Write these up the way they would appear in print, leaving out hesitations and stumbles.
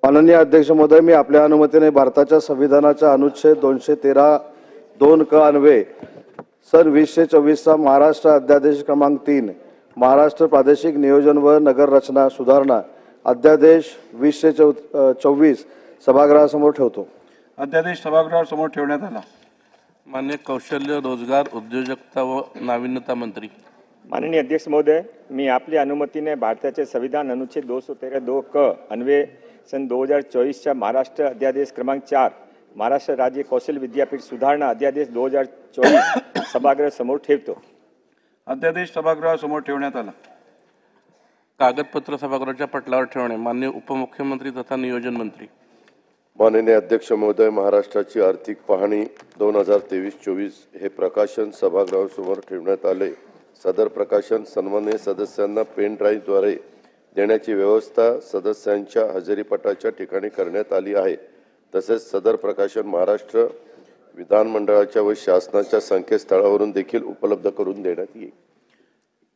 माननीय अध्यक्ष महोदय, मी आपल्या अनुमतीने भारताच्या संविधानाच्या अनुच्छेद 213(2) क अन्वये सन 2024 चा महाराष्ट्र अध्यादेश क्रमांक 3 महाराष्ट्र प्रादेशिक नियोजन व नगर रचना सुधारणा अध्यादेश 2024 सभागृहासमोर ठेवतो। अध्यादेश सभागृहासमोर ठेवण्यात आला। माननीय कौशल्य रोजगार उद्योजकता व नाविन्यता मंत्री। माननीय अध्यक्ष महोदय, मी आपल्या अनुमतीने भारताचे संविधान अनुच्छेद 213(2) क अन्वये सन 2024 च्या महाराष्ट्र अध्यादेश क्रमांक 4 महाराष्ट्र राज्य कौशल्य विद्यापीठ सुधारणा अध्यादेश 2024 सभागृह समोर ठेवतो। अध्यादेश सभागृहासमोर ठेवण्यात आला। कागदपत्र सभागृहाच्या पटलावर ठेवणे। माननीय उपमुख्यमंत्री तथा नियोजन मंत्री। माननीय अध्यक्ष महोदय, महाराष्ट्राची आर्थिक पाहणी 2023-24 हे प्रकाशन सभागृहासमोर ठेवण्यात आले। सदर प्रकाशन सन्माननीय सदस्यांना पेन ड्राईव्हद्वारे देण्याची व्यवस्था सदस्यांच्या हजेरीपटाच्या ठिकाणी करण्यात आली आहे। तसेच सदर प्रकाशन महाराष्ट्र विधानमंडळाच्या व शासनाच्या संकेतस्थळावरून देखील उपलब्ध करून देण्यात येईल।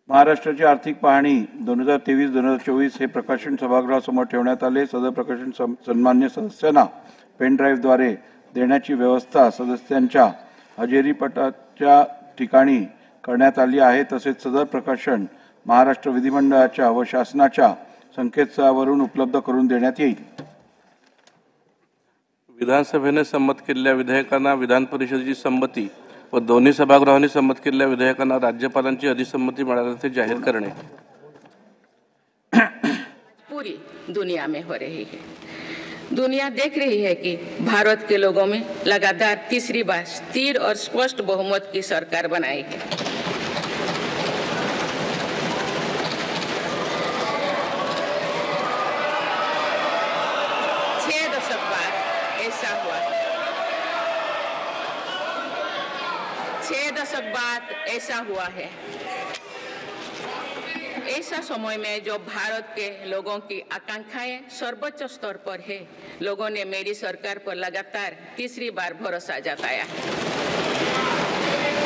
महाराष्ट्राची आर्थिक पाहणी 2023-2024 हे प्रकाशन सभागृहासमोर ठेवण्यात आले। सदर प्रकाशन सन्मान्य सदस्यांना पेन ड्राईव्हद्वारे देण्याची व्यवस्था सदस्यांच्या हजेरीपटाच्या ठिकाणी करण्यात आली आहे। तसेच सदर प्रकाशन महाराष्ट्र विधिमंडळाच्या व शासनाच्या संकेतस्थळावरून उपलब्ध करून देण्यात येईल। विधानसभेने संमत केलेल्या विधेयकांना विधान परिषदेची संमती व दोन्ही सभागृहांनी संमत केलेल्या विधेयकांना राज्यपालांची अधिसंमती मिळाल्याचे जाहीर करणे। पूरी दुनिया में हो रही है। दुनिया देख रही है कि भारत के लोगों में लगातार तीसरी बार स्थिर और स्पष्ट बहुमत की सरकार बनाई है। 6 दशक बाद ऐसा हुआ। 6 दशक बाद ऐसा हुआ है। ऐसा समय में जो भारत के लोगों की आकांक्षाएं सर्वोच्च स्तर पर है, लोगों ने मेरी सरकार पर लगातार तीसरी बार भरोसा जताया है।